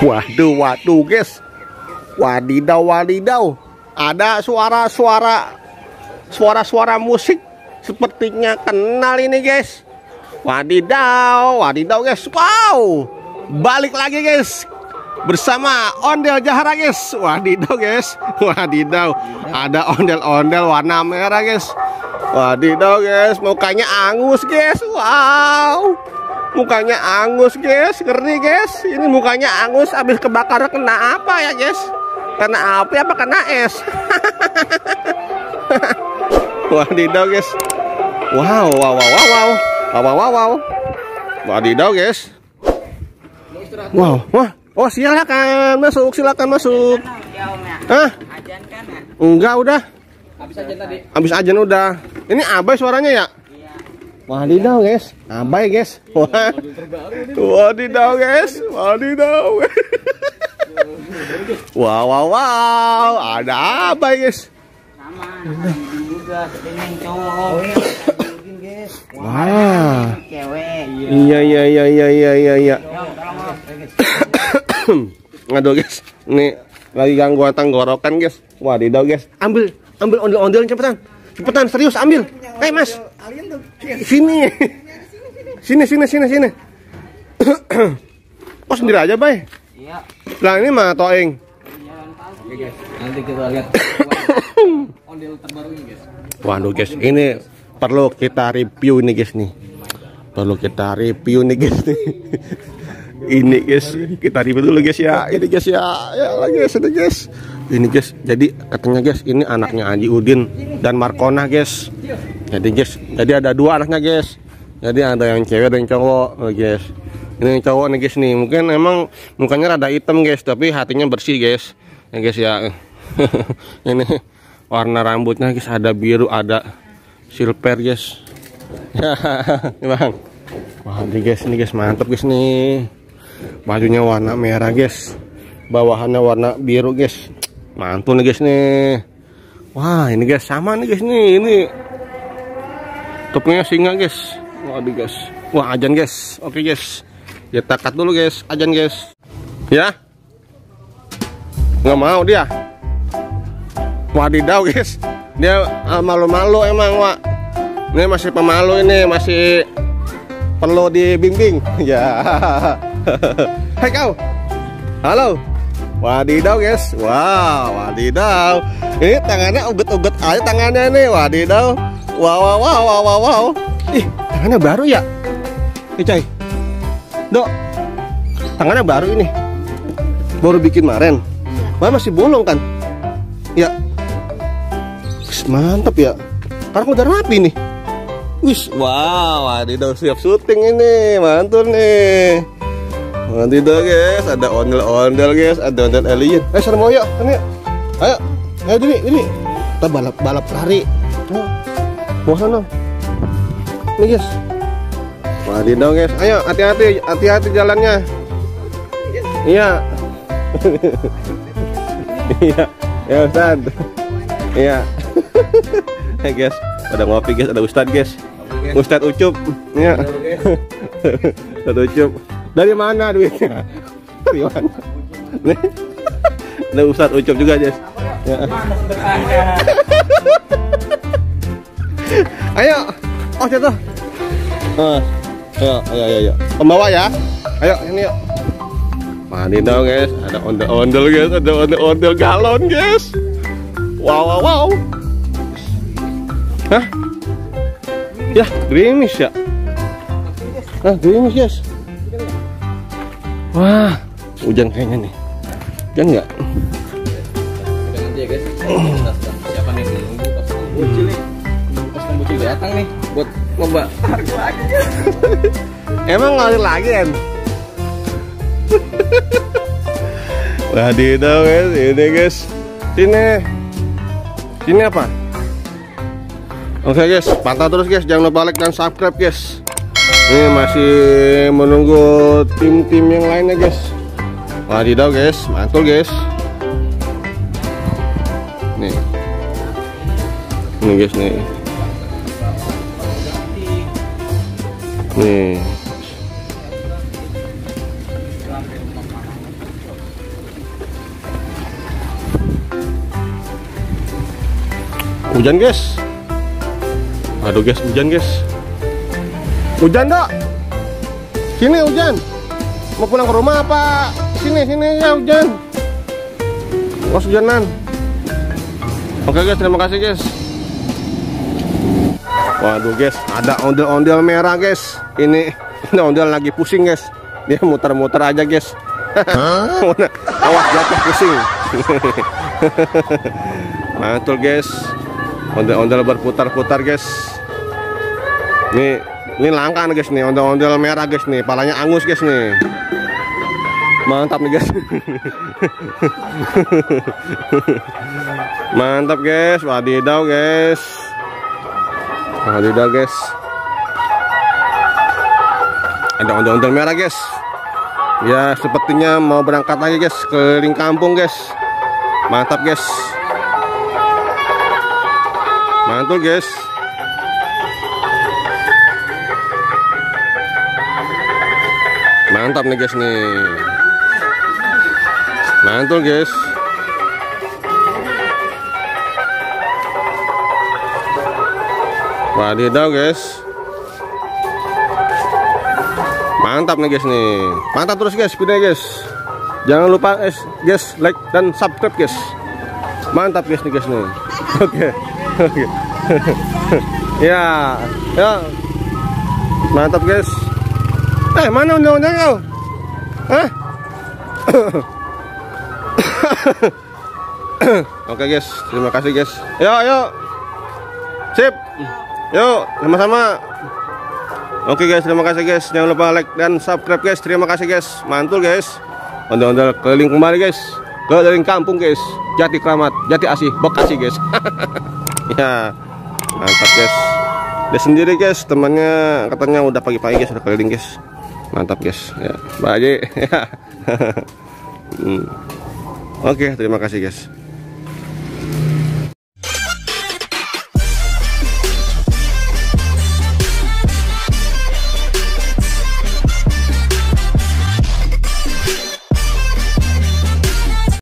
Waduh, waduh guys. Wadidaw, wadidaw. Ada suara-suara musik. Sepertinya kenal ini guys. Wadidaw, wadidaw guys. Wow. Balik lagi guys. Bersama ondel Jahara guys. Wadidaw guys. Wadidaw. Ada ondel-ondel warna merah guys. Wadidaw guys. Mukanya angus guys. Wow. Mukanya angus guys. Ngeri guys. Ini mukanya angus. Habis kebakar kena apa ya guys? Kena api apa kena es? Wadidaw guys. Wow, wow, wow, wow, wow, wow, wow, wow. Wadidaw guys. Wow, wah. Oh silakan masuk, silakan masuk. Hah? Enggak udah. Habis ajan tadi. Habis ajan udah. Ini Abai suaranya ya? Iya. Wadidaw guys, Abai guys. Wah. Wadidaw guys, wadidaw. Wow, wow, wow. Ada Abai guys. Sama. Juga ini cowok. Wah. Cewek. Iya, iya, iya, iya, iya, iya. Ngaduh guys, ini lagi gangguan tenggorokan guys. Wadidaw guys, ambil ondel-ondel cepetan, cepetan serius ambil. Mas, sini, sini. Oh sendiri aja bay. Iya. Lah ini mah toeng. Oke guys, nanti kita lihat ondel terbaru ini guys. Waduh guys, ini perlu kita review nih guys nih. Perlu kita review nih guys nih. Ini guys, kita review dulu guys ya. Ini guys ya, ya guys, ini guys. Ini guys, jadi katanya guys, ini anaknya Haji Udin dan Markona guys. Jadi guys, jadi ada dua anaknya guys. Jadi ada yang cewek dan yang cowok guys. Ini yang cowok nih guys nih. Mungkin emang mukanya rada hitam guys, tapi hatinya bersih guys. Ya guys ya. Ini warna rambutnya guys ada biru, ada silver guys. Ya, bang. Wah, ini guys mantap guys nih. Bajunya warna merah guys, bawahannya warna biru guys. Mantul nih guys nih. Wah ini guys sama nih guys nih. Ini topnya singa guys. Waduh guys. Wah ajan guys. Oke guys, kita cut dulu guys. Ajan guys. Ya. Nggak mau dia. Wadidaw guys. Dia malu-malu emang Wak. Ini masih pemalu ini, masih perlu dibimbing. Ya. Hai kau. Halo. Wadidaw guys. Wow, wadidaw. Ini tangannya uget-uget aja tangannya nih. Wadidaw. Wow, wow, wow, wow, wow, wow. Ih, tangannya baru ya? Coy. Dok. Tangannya baru ini. Baru bikin kemarin. Wah, masih bolong kan? Ya. Mantap ya. Karena udah rapi nih. Wis, wow, wadidaw siap syuting ini. Mantul nih. Wadidaw guys, ada ondel-ondel guys, ada ondel alien. Serem yuk, ini. Ayo, ayo Dini. Kita balap lari. Mau sana. Nih guys. Wadidaw guys, ayo hati-hati jalannya. Iya. Iya, ya Ustad. Iya. Hey guys, ada ngopi guys, ada Ustad guys. Ustad Ucup. Iya. Ustad Ucup. Dari mana duitnya? Dari mana? Nih. Ada Ustad Ucup juga guys. Ya. Ayo. Oh jatuh. Ayo. Pembawa ya. Ayo ini yuk. Wadidaw guys, ada ondel-ondel guys, ada ondel-ondel galon guys. Wow. Hah? Ya, gerimis ya. Nah, gerimis guys. Wah, hujan kayaknya nih. Hujan nggak? Nanti ya guys. Siapa nih nunggu pas Bucil nih? Pas Bucil datang nih buat lomba harga lagi. Emang ngalir lagi kan? Wadidaw guys, ini guys. Sini apa? Oke guys, pantau terus guys, jangan lupa like dan subscribe guys. Ini masih menunggu tim-tim yang lainnya guys. Wadidaw guys, mantul guys. Nih guys nih. Hujan guys. Aduh guys, hujan guys. Hujan dok. Sini hujan. Mau pulang ke rumah apa? Sini ya hujan. Was hujanan. Oke guys, terima kasih guys. Waduh guys, ada ondel-ondel merah guys. Ini ondel lagi pusing guys. Dia muter-muter aja guys. Awas jatuh pusing. Mantul guys. Ondel-ondel berputar-putar guys. Ini langka nih guys nih, ondel-ondel merah guys nih, palanya angus guys nih. Mantap nih guys. Mantap guys, wadidaw guys. Wadidaw guys. Ada ondel-ondel merah guys. Ya sepertinya mau berangkat lagi guys, keliling kampung guys. Mantap guys. Mantul guys. Mantap nih guys nih. Mantul guys. Wadidaw guys. Mantap nih guys nih. Mantap terus guys videonya guys. Jangan lupa guys like dan subscribe guys. Mantap guys nih guys nih. Oke. Ya. Mantap guys. Mana undang-undang kau? Hah? Oke guys, terima kasih guys. Yuk. Sip. Yuk, sama-sama. Oke guys, terima kasih guys. Jangan lupa like dan subscribe guys. Terima kasih guys. Mantul guys. Ondel-ondel keliling kembali guys. Keliling kampung guys. Jati Kramat, Jati Asih, Bekasi guys. Ya, mantap guys. Dia sendiri guys, temannya katanya udah pagi-pagi guys, udah keliling guys. Mantap guys. Ya, Pak Haji. Ya. Oke, terima kasih guys.